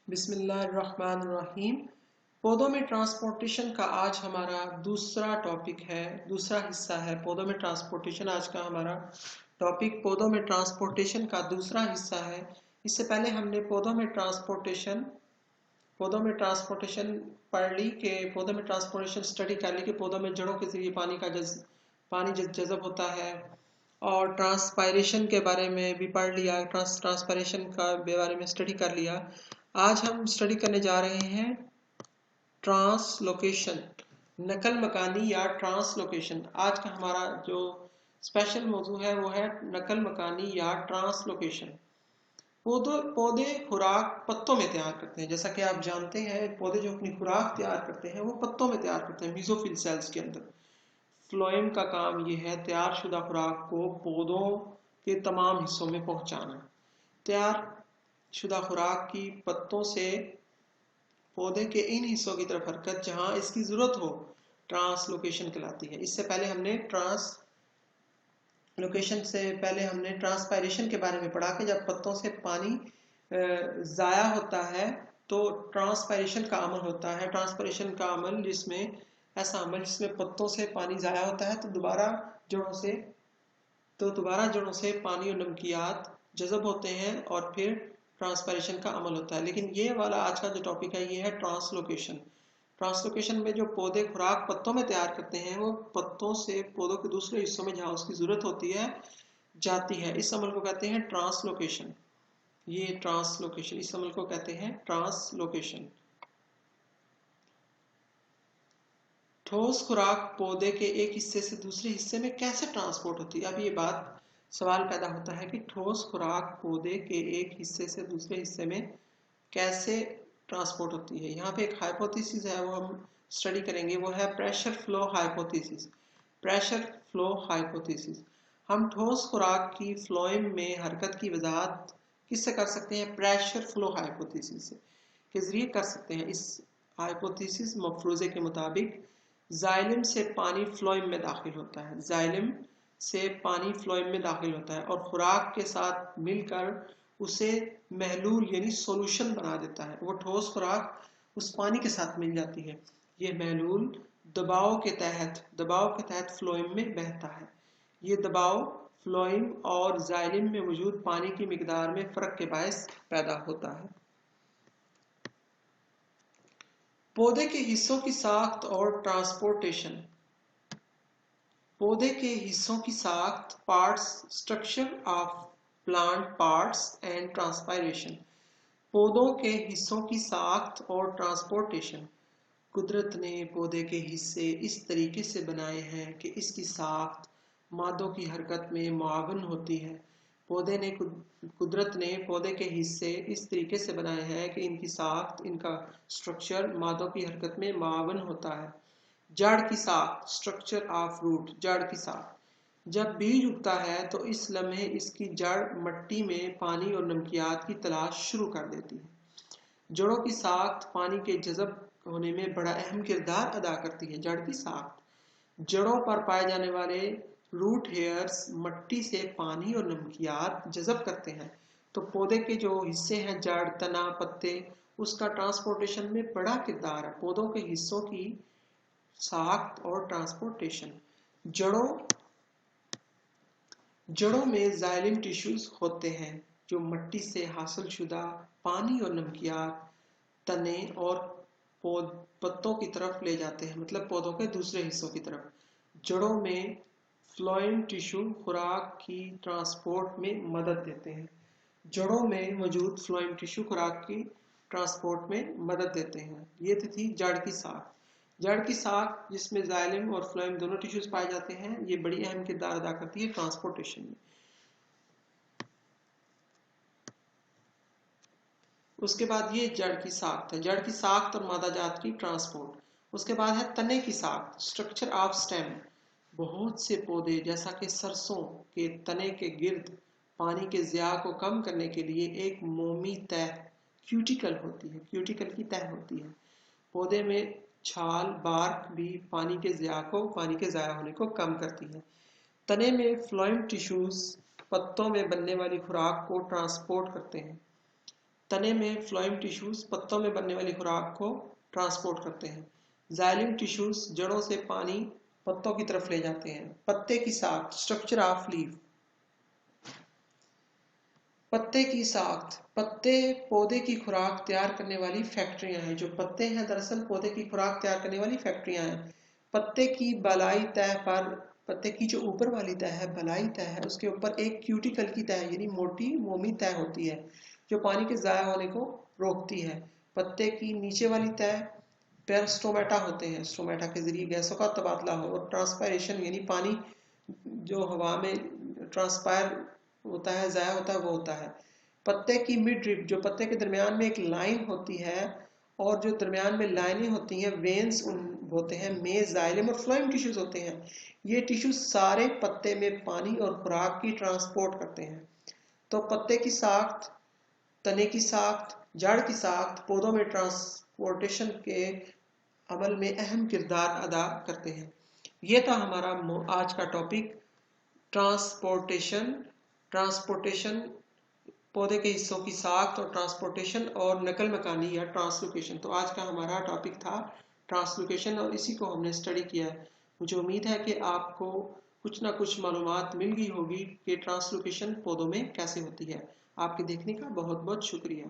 बिस्मिल्लाहिर्रहमानिर्रहीम। पौधों में ट्रांसपोर्टेशन का आज हमारा दूसरा टॉपिक है, दूसरा हिस्सा है। पौधों में ट्रांसपोर्टेशन आज का हमारा टॉपिक पौधों में ट्रांसपोर्टेशन का दूसरा हिस्सा है। इससे पहले हमने पौधों में ट्रांसपोर्टेशन पढ़ ली कि पौधों में ट्रांसपोर्टेशन स्टडी कर ली कि पौधों में जड़ों के जरिए पानी जज़ब होता है, और ट्रांसपायरेशन के बारे में भी पढ़ लिया। ट्रांसपायरेशन का बारे में स्टडी कर लिया। आज हम स्टडी करने जा रहे हैं ट्रांसलोकेशन, नकल मकानी या ट्रांसलोकेशन। आज का हमारा जो स्पेशल मौजू है वो है नकल मकानी या ट्रांसलोकेशन। पौधे खुराक पत्तों में तैयार करते हैं। जैसा कि आप जानते हैं, पौधे जो अपनी खुराक तैयार करते हैं वो पत्तों में तैयार करते हैं, मीजोफिल सेल्स के अंदर। फ्लोएम का काम ये है तैयार शुदा खुराक को पौधों के तमाम हिस्सों में पहुंचाना। तैयार शुदा खुराक की पत्तों से पौधे के इन हिस्सों की तरफ हरकत जहां इसकी जरूरत हो ट्रांसलोकेशन कहलाती है। इससे पहले हमने ट्रांसपायरेशन के बारे में पढ़ा कि जब पत्तों से पानी जाया होता है तो ट्रांसपायरेशन का अमल होता है। ट्रांसपायरेशन का अमल जिसमें पत्तों से पानी जाया होता है तो दोबारा जड़ों से पानी और नमकियात जज़ब होते हैं और फिर ट्रांसपायरेशन का अमल होता है। लेकिन ये वाला आज का जो टॉपिक है ये है ट्रांसलोकेशन। ट्रांसलोकेशन में जो पौधे खुराक पत्तों में तैयार करते हैं वो पत्तों से पौधों के दूसरे हिस्सों में जहां उसकी जरूरत होती है जाती है। इस अमल को कहते हैं ट्रांसलोकेशन। इस अमल को कहते हैं ट्रांसलोकेशन। ठोस खुराक पौधे के एक हिस्से से दूसरे हिस्से में कैसे ट्रांसपोर्ट होती है। अब ये सवाल पैदा होता है कि ठोस खुराक पौधे के एक हिस्से से दूसरे हिस्से में कैसे ट्रांसपोर्ट होती है। यहाँ पे एक हाइपोथेसिस है, वो हम स्टडी करेंगे, वो है प्रेशर फ्लो हाइपोथेसिस। हम ठोस खुराक की फ्लोएम में हरकत की वजाहत किससे कर सकते हैं? प्रेशर फ्लो हाइपोथेसिस के जरिए कर सकते हैं। इस हाइपोथेसिस मफरूजे के मुताबिक जाइलम से पानी फ्लोएम में दाखिल होता है और खुराक के साथ मिलकर उसे महलूल यानी सॉल्यूशन बना देता है। वो ठोस खुराक उस पानी के साथ मिल जाती है। ये महलूल दबाव के तहत फ्लोएम में बहता है। ये दबाव फ्लोएम और जाइलम में मौजूद पानी की मिकदार में फर्क के बायस पैदा होता है। पौधे के हिस्सों की साख्त और ट्रांसपोर्टेशन। पौधे के हिस्सों की साख्त, parts, structure of plant parts and transpiration. पौधों के हिस्सों की साख्त और ट्रांसपोर्टेशन। कुदरत ने पौधे के हिस्से इस तरीके से बनाए हैं कि इसकी साख्त मादों की हरकत में मुआवन होती है। कुदरत ने पौधे के हिस्से इस तरीके से बनाए हैं कि इनकी साख्त, इनका स्ट्रक्चर मादों की हरकत में मुआवन होता है। जड़ की साख्त, स्ट्रक्चर ऑफ रूट। जड़ की साख्त। जब बीज उगता है तो इस लम्हे इसकी जड़ मट्टी में पानी और नमकियात की तलाश शुरू कर देती है। जड़ों की साख्त पानी के जज़ब होने में बड़ा अहम किरदार अदा करती है। जड़ की साख्त। जड़ों पर पाए जाने वाले रूट हेयर्स मट्टी से पानी और नमकियात जज़ब करते हैं। तो पौधे के जो हिस्से हैं, जड़, तना, पत्ते, उसका ट्रांसपोर्टेशन में बड़ा किरदार है। पौधों के हिस्सों की साख्त और ट्रांसपोर्टेशन। जड़ों में जाइलम टिश्यूज होते हैं जो मट्टी से हासिल शुदा पानी और नमकियात तने और पत्तों की तरफ ले जाते हैं, मतलब पौधों के दूसरे हिस्सों की तरफ। जड़ों में फ्लोएम टिश्यू खुराक की ट्रांसपोर्ट में मदद देते हैं। जड़ों में मौजूद फ्लोएम टिश्यू खुराक की ट्रांसपोर्ट में मदद देते हैं। ये थी जड़ की साख। जड़ की साख जिसमें जाइलम और फ्लोएम दोनों टिश्यूज पाए जाते हैं, ये बड़ी अहम किरदार अदा करती है ट्रांसपोर्टेशन में। उसके बाद ये जड़ की साख्त है, जड़ की साख्त और मादा जात की ट्रांसपोर्ट। उसके बाद है तने की साख्त, स्ट्रक्चर ऑफ स्टेम। बहुत से पौधे जैसा कि सरसों के तने के गिर्द पानी के ज़िया को कम करने के लिए एक मोमी तह क्यूटिकल की तह होती है। पौधे में छाल, बार्क भी पानी के ज़ाया होने को कम करती है। तने में फ्लोएम टिश्यूज पत्तों में बनने वाली खुराक को ट्रांसपोर्ट करते हैं। तने में फ्लोएम टिश्यूज पत्तों में बनने वाली खुराक को ट्रांसपोर्ट करते हैं। जाइलम टिश्यूज जड़ों से पानी पत्तों की तरफ ले जाते हैं। पत्ते की साख्त, स्ट्रक्चर ऑफ लीफ। पत्ते की साख्त, पत्ते पौधे की खुराक तैयार करने वाली फैक्ट्रियां हैं। जो पत्ते हैं दरअसल पौधे की खुराक तैयार करने वाली फैक्ट्रियां हैं। पत्ते की बलाई तह पर, पत्ते की जो ऊपर वाली तह है, बलाई तह है, उसके ऊपर एक क्यूटिकल की तह यानी मोटी मोमी तह होती है जो पानी के ज़ाया होने को रोकती है। पत्ते की नीचे वाली तह पर स्टोमेटा होते हैं, स्टोमेटा के जरिए गैसों का तबादला हो। और ट्रांसपायरेशन यानी पानी जो हवा में ट्रांसपायर होता है, ज़ाया होता है, वो होता है। पत्ते की मिड ड्रिप, जो पत्ते के दरमियान में एक लाइन होती है और जो दरमियान में लाइनें होती हैं, वेन्स होते हैं, मेज, जाइलम और फ्लोएम टिश्यूज होते हैं। ये टिश्यूज सारे पत्ते में पानी और खुराक की ट्रांसपोर्ट करते हैं। तो पत्ते की साख्त, तने की साख्त, जड़ की साख्त पौधों में ट्रांसपोर्टेशन के अमल में अहम किरदार अदा करते हैं। ये था हमारा आज का टॉपिक, ट्रांसपोर्टेशन। ट्रांसपोर्टेशन, पौधे के हिस्सों की साख्त और ट्रांसपोर्टेशन और नकल मकानी या ट्रांसलोकेशन। तो आज का हमारा टॉपिक था ट्रांसलोकेशन और इसी को हमने स्टडी किया है। मुझे उम्मीद है कि आपको कुछ ना कुछ मालूमात मिल गई होगी कि ट्रांसलोकेशन पौधों में कैसे होती है। आपके देखने का बहुत बहुत शुक्रिया।